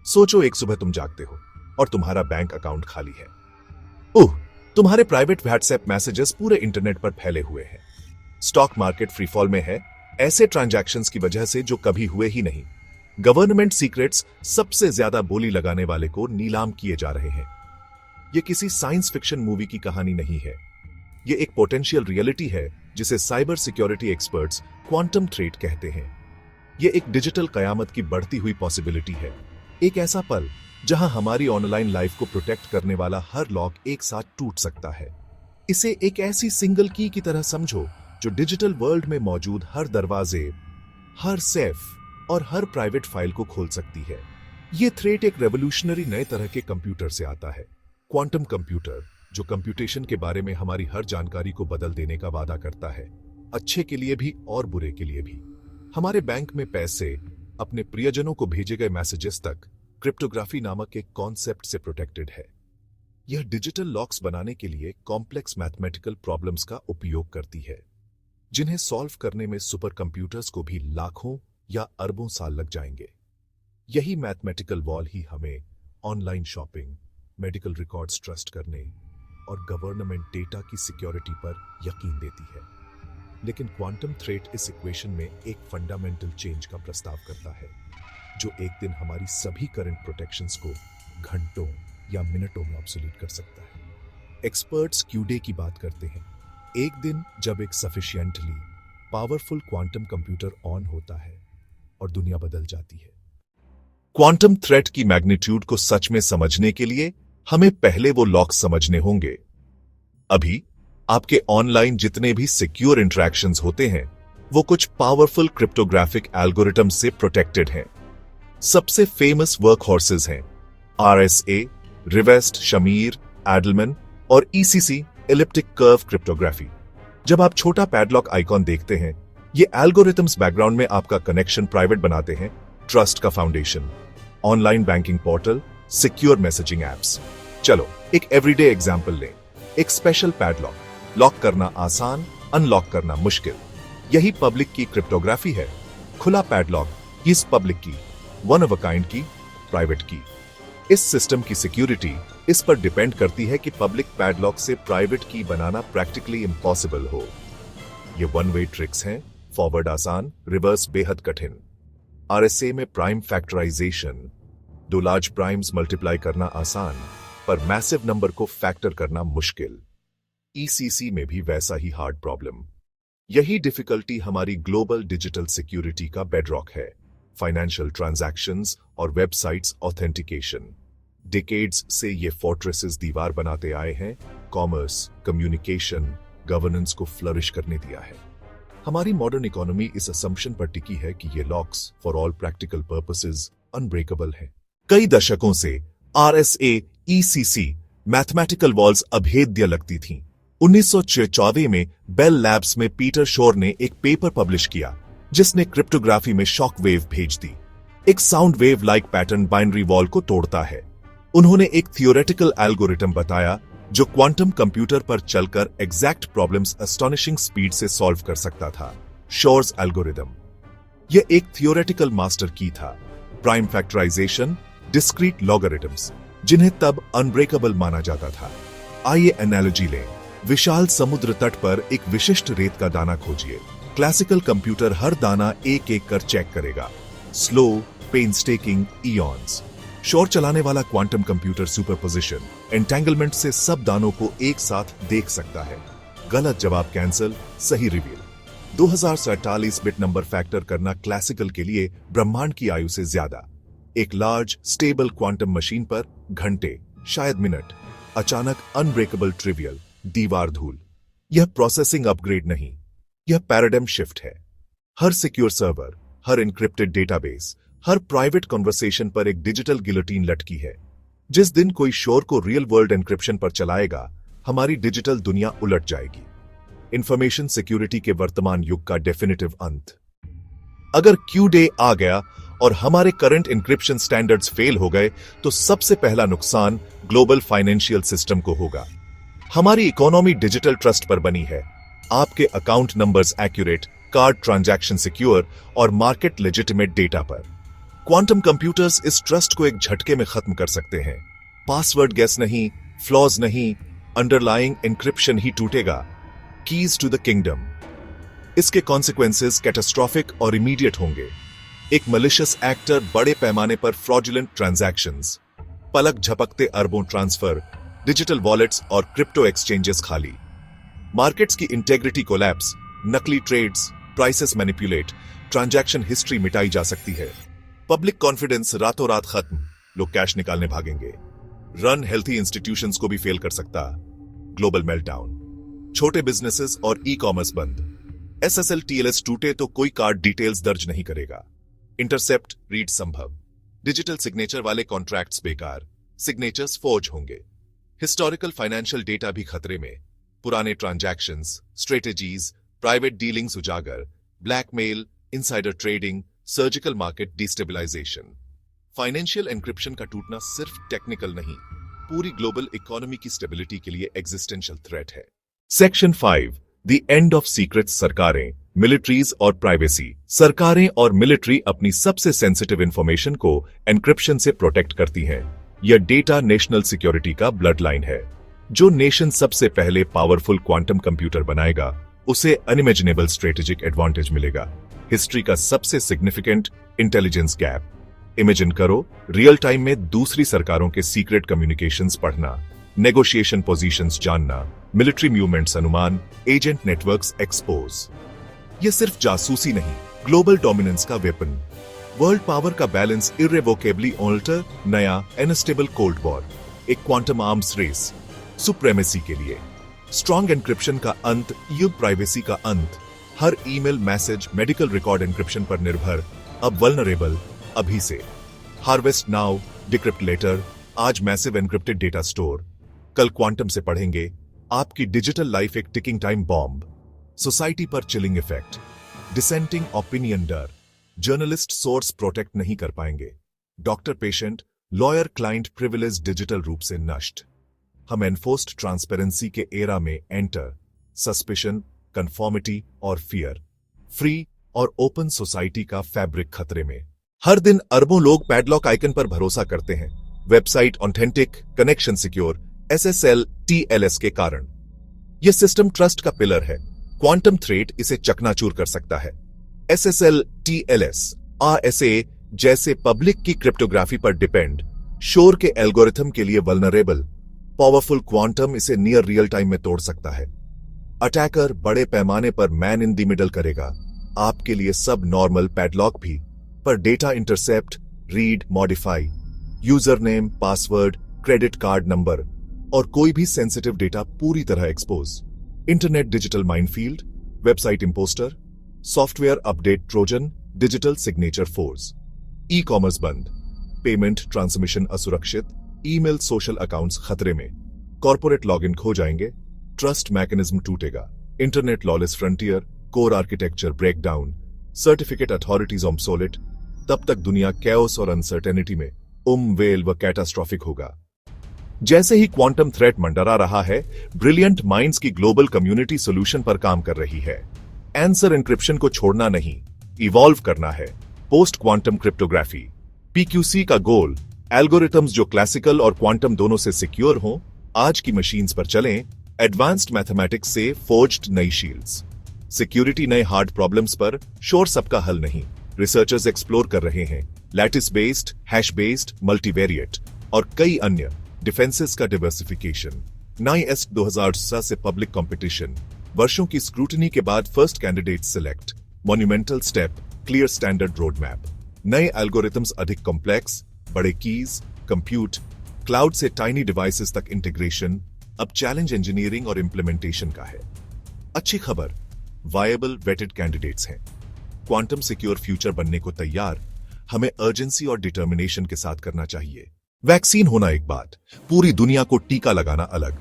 सोचो एक सुबह तुम जागते हो और तुम्हारा बैंक अकाउंट खाली है। तुम्हारे प्राइवेट व्हाट्सएप मैसेजेस पूरे इंटरनेट पर फैले हुए हैं। स्टॉक मार्केट फ्रीफॉल में है, ऐसे ट्रांजैक्शंस की वजह से जो कभी हुए ही नहीं। गवर्नमेंट सीक्रेट्स सबसे ज्यादा बोली लगाने वाले को नीलाम किए जा रहे हैं। यह किसी साइंस फिक्शन मूवी की कहानी नहीं है, यह एक पोटेंशियल रियलिटी है जिसे cyber security experts quantum threat कहते हैं। यह एक डिजिटल कयामत की बढ़ती हुई पॉसिबिलिटी है, एक ऐसा पल जहां हमारी ऑनलाइन लाइफ को प्रोटेक्ट करने वाला हर लॉक एक साथ टूट सकता है। इसे एक ऐसी सिंगल की तरह समझो जो डिजिटल वर्ल्ड में मौजूद हर दरवाजे, हर सेफ और हर प्राइवेट फाइल को खोल सकती है। यह थ्रेट एक रेवोल्यूशनरी नए तरह के कंप्यूटर से आता है, क्वांटम कंप्यूटर, जो कंप्यूटेशन के बारे में हमारी हर जानकारी को बदल देने का वादा करता है, अच्छे के लिए भी और बुरे के लिए भी। हमारे बैंक में पैसे, अपने प्रियजनों को भेजे गए मैसेजेस तक क्रिप्टोग्राफी नामक एक कॉन्सेप्ट से प्रोटेक्टेड है। यह डिजिटल लॉक्स बनाने के लिए कॉम्प्लेक्स मैथमेटिकल प्रॉब्लम्स का उपयोग करती है, जिन्हें सॉल्व करने में सुपर कंप्यूटर्स को भी लाखों या अरबों साल लग जाएंगे। यही मैथमेटिकल वॉल ही हमें online shopping, medical records trust करने और गवर्नमेंट डेटा की सिक्योरिटी पर यकीन देती है। लेकिन क्वांटम थ्रेट इस इक्वेशन में एक फंडामेंटल चेंज का प्रस्ताव करता है, जो एक दिन हमारी सभी करंट प्रोटेक्शंस को घंटों या मिनटों में ऑब्सोलीट कर सकता है। एक्सपर्ट्स क्यूडे की बात करते हैं, एक दिन जब एक sufficiently powerful quantum computer on होता है और दुनिया बदल जाती है। क्वांटम थ्रेट की मैग्नीट्यूड को सच में समझने के लिए हमें पहले वो लॉक समझने होंगे। अभी आपके ऑनलाइन जितने भी सिक्योर इंटरैक्शंस होते हैं, वो कुछ पावरफुल क्रिप्टोग्राफिक एल्गोरिथम से प्रोटेक्टेड हैं। सबसे फेमस वर्क हॉर्सेज हैं RSA, रिवेस्ट, शमीर, एडलमैन और ECC, एलिप्टिक कर्व क्रिप्टोग्राफी। जब आप छोटा पैडलॉक आइकॉन देखते हैं, ये एल्गोरिथम्स बैकग्राउंड में आपका कनेक्शन प्राइवेट बनाते हैं। ट्रस्ट का foundation, online banking portal, secure messaging apps. चलो एक एवरीडे एग्जांपल लें। एक स्पेशल पैडलॉक, लॉक करना आसान, अनलॉक करना मुश्किल। यही पब्लिक की क्रिप्टोग्राफी है। खुला पैडलॉक, इस पब्लिक की, वन ऑफ अ काइंड की, प्राइवेट की। इस सिस्टम की सिक्योरिटी इस पर डिपेंड करती है कि पब्लिक पैडलॉक से प्राइवेट की बनाना प्रैक्टिकली इम्पॉसिबल हो। ये वन वे ट्रिक्स हैं, फॉरवर्ड आसान, रिवर्स बेहद कठिन। RSA में प्राइम फैक्टराइजेशन, दो लार्ज प्राइम्स मल्टीप्लाई करना आसान, पर मैसिव नंबर को फैक्टर करना मुश्किल। ECC में भी वैसा ही हार्ड प्रॉब्लम। यही डिफिकल्टी हमारी ग्लोबल डिजिटल सिक्योरिटी का बेडरॉक है। फाइनेंशियल ट्रांजैक्शंस और वेबसाइट्स ऑथेंटिकेशन। डिकेड्स से ये फोर्ट्रेसेस दीवार बनाते आए हैं, कॉमर्स, कम्युनिकेशन, गवर्नेंस को फ्लरिश करने दिया है। हमारी मॉडर्न इकोनॉमी इस असम्पशन पर टिकी है कि ये locks for all practical purposes unbreakable हैं। कई दशकों से RSA, ECC, मैथमेटिकल वॉल्स अभेद्य लगती थीं। 1994 में बेल लैब्स में पीटर शोर ने एक पेपर पब्लिश किया जिसने क्रिप्टोग्राफी में शॉक वेव भेज दी। एक sound wave like pattern binary wall को तोड़ता है। उन्होंने एक थियोरेटिकल एल्गोरिथम बताया जो क्वांटम कंप्यूटर पर चलकर एग्जैक्ट प्रॉब्लम्स एस्टोनिशिंग स्पीड से सॉल्व कर सकता था। शोर्स एल्गोरिथम, यह एक थियोरेटिकल मास्टर की था। प्राइम फैक्टराइजेशन, डिस्क्रीट लॉगरिथम्स, जिन्हें तब अनब्रेकेबल माना जाता था। आइए एनालॉजी लें। विशाल समुद्र तट पर एक विशिष्ट रेत का दाना खोजिए। क्लासिकल कंप्यूटर हर दाना एक एक कर चेक करेगा, स्लो, पेनस्टेकिंग, इयॉन्स। शोर चलाने वाला क्वांटम कंप्यूटर सुपरपोजिशन, एंटेंगलमेंट से सब दानों को एक साथ देख सकता है। गलत जवाब कैंसिल, सही रिवील। 2047 बिट नंबर फैक्टर करना क्लासिकल के लिए ब्रह्मांड की आयु से ज्यादा। एक लार्ज स्टेबल क्वांटम मशीन पर घंटे, शायद मिनट। अचानक अनब्रेकेबल ट्रिवियल, दीवार धूल। यह प्रोसेसिंग अपग्रेड नहीं, यह पैराडाइम शिफ्ट है। हर सिक्योर सर्वर, हर एन्क्रिप्टेड डेटाबेस, हर प्राइवेट कन्वर्सेशन पर एक डिजिटल गिलोटीन लटकी है। जिस दिन कोई शोर को रियल वर्ल्ड एन्क्रिप्शन पर चलाएगा, हमारी डिजिटल दुनिया उलट जाएगी। इंफॉर्मेशन सिक्योरिटी के वर्तमान युग का डेफिनेटिव अंत। अगर क्यू-डे आ गया और हमारे करंट एन्क्रिप्शन स्टैंडर्ड्स फेल हो गए, तो सबसे पहला नुकसान ग्लोबल फाइनेंशियल सिस्टम को होगा। हमारी इकोनॉमी डिजिटल ट्रस्ट पर बनी है। आपके account numbers accurate, card transaction secure और मार्केट लेजिटिमेट डेटा पर। क्वांटम कंप्यूटर्स इस ट्रस्ट को एक झटके में खत्म कर सकते हैं। पासवर्ड गेस नहीं, फ्लॉज नहीं, अंडरलाइंग एन्क्रिप्शन ही टूटेगा। Keys to the kingdom. इसके कॉन्सिक्वेंसेस कैटास्ट्रॉफिक और इमीडिएट होंगे। एक मलिशियस एक्टर बड़े पैमाने पर फ्रॉडुलेंट ट्रांजैक्शंस, पलक झपकते अरबों ट्रांसफर, डिजिटल वॉलेट्स और क्रिप्टो एक्सचेंजेस खाली। मार्केट्स की इंटेग्रिटी कोलैप्स, नकली trades, prices manipulate, transaction history मिटाई जा सकती है। पब्लिक कॉन्फिडेंस रातों रात खत्म, लोग कैश निकालने भागेंगे। रन हेल्थी इंस्टीट्यूशंस को भी फेल कर सकता। Global meltdown. छोटे बिजनेसेस और ई कॉमर्स बंद। एसएसएल टीएलएस टूटे तो कोई कार्ड डिटेल्स दर्ज नहीं करेगा। इंटरसेप्ट रीड संभव। डिजिटल सिग्नेचर वाले कॉन्ट्रैक्ट्स बेकार, सिग्नेचर्स फोर्ज होंगे। हिस्टोरिकल फाइनेंशियल डेटा भी खतरे में। पुराने ट्रांजैक्शंस, स्ट्रेटेजीज, प्राइवेट डीलिंग्स उजागर, blackmail, insider trading, surgical market destabilisation. Financial encryption का टूटना सिर्फ टेक्निकल नहीं, पूरी ग्लोबल इकोनॉमी की स्टेबिलिटी के लिए एग्जिस्टेंशियल थ्रेट है। Section 5 the end of secrets. सरकारें, मिलिट्रीज और प्राइवेसी। सरकारें और मिलिट्री अपनी सबसे सेंसिटिव इंफॉर्मेशन को एन्क्रिप्शन से प्रोटेक्ट करती हैं। यह डेटा नेशनल सिक्योरिटी का ब्लड लाइन है। जो नेशन सबसे पहले पावरफुल क्वांटम कंप्यूटर बनाएगा, उसे अनइमेजिनेबल स्ट्रेटेजिक एडवांटेज मिलेगा। हिस्ट्री का सबसे सिग्निफिकेंट इंटेलिजेंस गैप। इमेजिन करो, रियल टाइम में दूसरी सरकारों के सीक्रेट कम्युनिकेशंस पढ़ना, नेगोशिएशन पोजीशंस जानना, मिलिट्री मूवमेंट्स अनुमान, एजेंट नेटवर्क्स एक्सपोज। यह सिर्फ जासूसी नहीं, ग्लोबल डोमिनेंस का वेपन। वर्ल्ड पावर का बैलेंस इर्रेवोकेबली ऑल्टर, नया अनस्टेबल कोल्ड वॉर, एक क्वांटम आर्म्स रेस, सुप्रेमेसी के लिए। स्ट्रॉन्ग एन्क्रिप्शन का अंत, युग प्राइवेसी का अंत। हर email, message, medical record encryption पर निर्भर, अब वल्नरेबल अभी से। Harvest now, decrypt later. आज मैसिव एन्क्रिप्टेड डेटा स्टोर, कल क्वांटम से पढ़ेंगे। आपकी डिजिटल लाइफ एक टिकिंग टाइम बॉम्ब। सोसाइटी पर चिलिंग इफेक्ट, डिसेंटिंग ओपिनियन डर। जर्नलिस्ट सोर्स प्रोटेक्ट नहीं कर पाएंगे। Doctor patient, lawyer client privilege digital रूप से नष्ट। हम एनफोर्स्ड ट्रांसपेरेंसी के एरा में एंटर। सस्पिशन, कंफॉर्मिटी और फियर। फ्री और ओपन सोसाइटी का फैब्रिक खतरे में। हर दिन अरबों लोग पैडलॉक आइकन पर भरोसा करते हैं। Website authentic, connection secure, SSL TLS के कारण। यह सिस्टम ट्रस्ट का पिलर है। क्वांटम थ्रेट इसे चकनाचूर कर सकता है। एसएसएल टीएलएस आरएसए जैसे पब्लिक की क्रिप्टोग्राफी पर डिपेंड, शोर के एल्गोरिथम के लिए वल्नरेबल। पावरफुल क्वांटम इसे नियर रियल टाइम में तोड़ सकता है। अटैकर बड़े पैमाने पर मैन इन द मिडल करेगा। आपके लिए सब नॉर्मल पैडलॉक भी, पर data intercept, read, modify, user name, password, credit card number और कोई भी सेंसिटिव डेटा पूरी तरह expose. Internet digital minefield, website impostor, software update Trojan, digital signature force. E commerce बंद, पेमेंट ट्रांसमिशन असुरक्षित, ईमेल, सोशल अकाउंट्स खतरे में। Corporate login खो जाएंगे, ट्रस्ट मैकेनिज्म टूटेगा। Internet lawless frontier, core architecture breakdown, certificate authorities obsolete. तब तक दुनिया कैओस और अनसर्टेनिटी में वेल व कैटास्ट्रॉफिक होगा। जैसे ही क्वांटम थ्रेट मंडरा रहा है, ब्रिलियंट माइंड्स की ग्लोबल कम्युनिटी सोल्यूशन पर काम कर रही है। आंसर एन्क्रिप्शन को छोड़ना नहीं, इवॉल्व करना है। पोस्ट क्वांटम क्रिप्टोग्राफी, पीक्यूसी का गोल, एल्गोरिथम्स जो क्लासिकल और क्वांटम दोनों से सिक्योर हों, आज की मशीन्स पर चलें। एडवांस्ड मैथमेटिक्स से फोर्ज्ड नई शील्ड्स। सिक्योरिटी नए हार्ड प्रॉब्लम्स पर, शोर सबका हल नहीं। रिसर्चर्स एक्सप्लोर कर रहे हैं lattice based, hash based, multivariate और कई अन्य डिफेंसेस का डिवर्सिफिकेशन। NIST 2017 से पब्लिक कंपटीशन, वर्षों की स्क्रूटनी के बाद first candidate select. Monumental step, clear standard road map. नए एल्गोरिथम्स अधिक कॉम्प्लेक्स, बड़े कीज, कंप्यूट, क्लाउड से टाइनी डिवाइसेस तक इंटीग्रेशन। अब चैलेंज इंजीनियरिंग और इंप्लीमेंटेशन का है। अच्छी खबर, वायबल वेटेड कैंडिडेट्स हैं। क्वांटम सिक्योर फ्यूचर बनने को तैयार। हमें अर्जेंसी और डिटर्मिनेशन के साथ करना चाहिए। वैक्सीन होना एक बात, पूरी दुनिया को टीका लगाना अलग।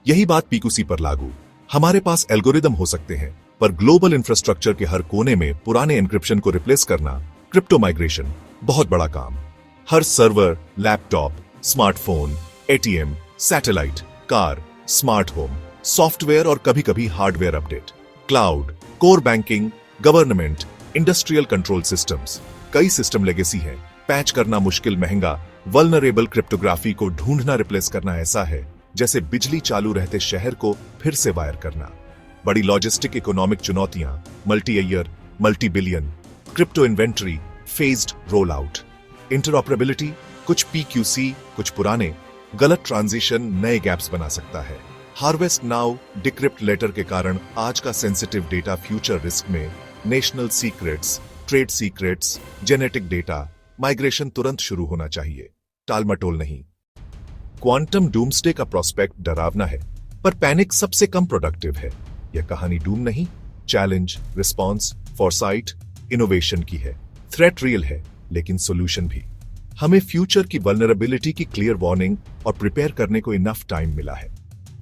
यही बात पीक्यूसी पर लागू। हमारे पास एल्गोरिदम हो सकते हैं, पर ग्लोबल इंफ्रास्ट्रक्चर के हर कोने में पुराने एन्क्रिप्शन को रिप्लेस करना, क्रिप्टो माइग्रेशन, बहुत बड़ा काम। हर server, laptop, smartphone, ATM, satellite, car, smart home, software और कभी कभी hardware update, cloud, core banking, government, industrial control systems. कई सिस्टम लेगेसी हैं, पैच करना मुश्किल, महंगा। वल्नरेबल क्रिप्टोग्राफी को ढूंढना, रिप्लेस करना ऐसा है जैसे बिजली चालू रहते शहर को फिर से वायर करना। बड़ी लॉजिस्टिक इकोनॉमिक चुनौतियां, multi year, multi billion crypto inventory, phased roll out, interoperability, कुछ पीक्यूसी, कुछ पुराने, गलत ट्रांजिशन नए गैप्स बना सकता है। हार्वेस्ट नाउ डिक्रिप्ट लेटर के कारण आज का सेंसिटिव डेटा फ्यूचर रिस्क में। National secrets, trade secrets, genetic data migration तुरंत शुरू होना चाहिए, टालमटोल नहीं। क्वांटम डूम्सडे का प्रोस्पेक्ट डरावना है, पर पैनिक सबसे कम प्रोडक्टिव है। यह कहानी डूम नहीं, चैलेंज, रिस्पॉन्स, फॉरसाइट, इनोवेशन की है। थ्रेट रियल है, लेकिन सोल्यूशन भी। हमें फ्यूचर की वल्नरेबिलिटी की क्लियर वार्निंग और प्रिपेयर करने को इनफ टाइम मिला है।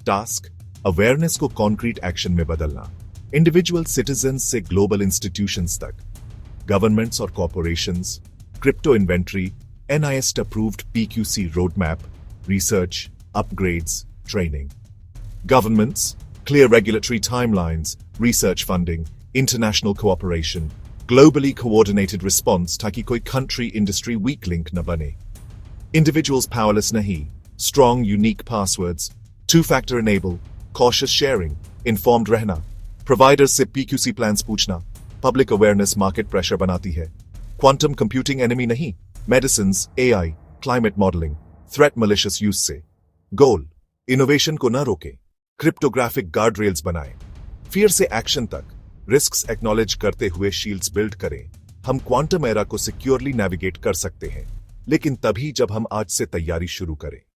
टास्क, अवेयरनेस को कॉन्क्रीट एक्शन में बदलना, इंडिविजुअल सिटीजन से ग्लोबल इंस्टीट्यूशंस तक, गवर्नमेंट्स और corporations, crypto inventory, NIST approved PQC roadmap, research, upgrades, training. Governments, clear regulatory timelines, research funding, international cooperation, globally coordinated response ताकि कोई country industry weak link न बने. Individuals powerless नहीं, strong unique passwords, two-factor enable, cautious sharing, informed रहना, providers से PQC plans पूछना, public awareness market pressure बनाती है. Quantum computing enemy नहीं, medicines, AI, climate modeling, threat malicious use से. गोल, इनोवेशन को न रोके, क्रिप्टोग्राफिक गार्ड रेल्स बनाएं, फियर से एक्शन तक, रिस्क्स एक्नॉलेज करते हुए शील्ड्स बिल्ड करें। हम क्वांटम एरा को सिक्योरली नेविगेट कर सकते हैं, लेकिन तभी जब हम आज से तैयारी शुरू करें।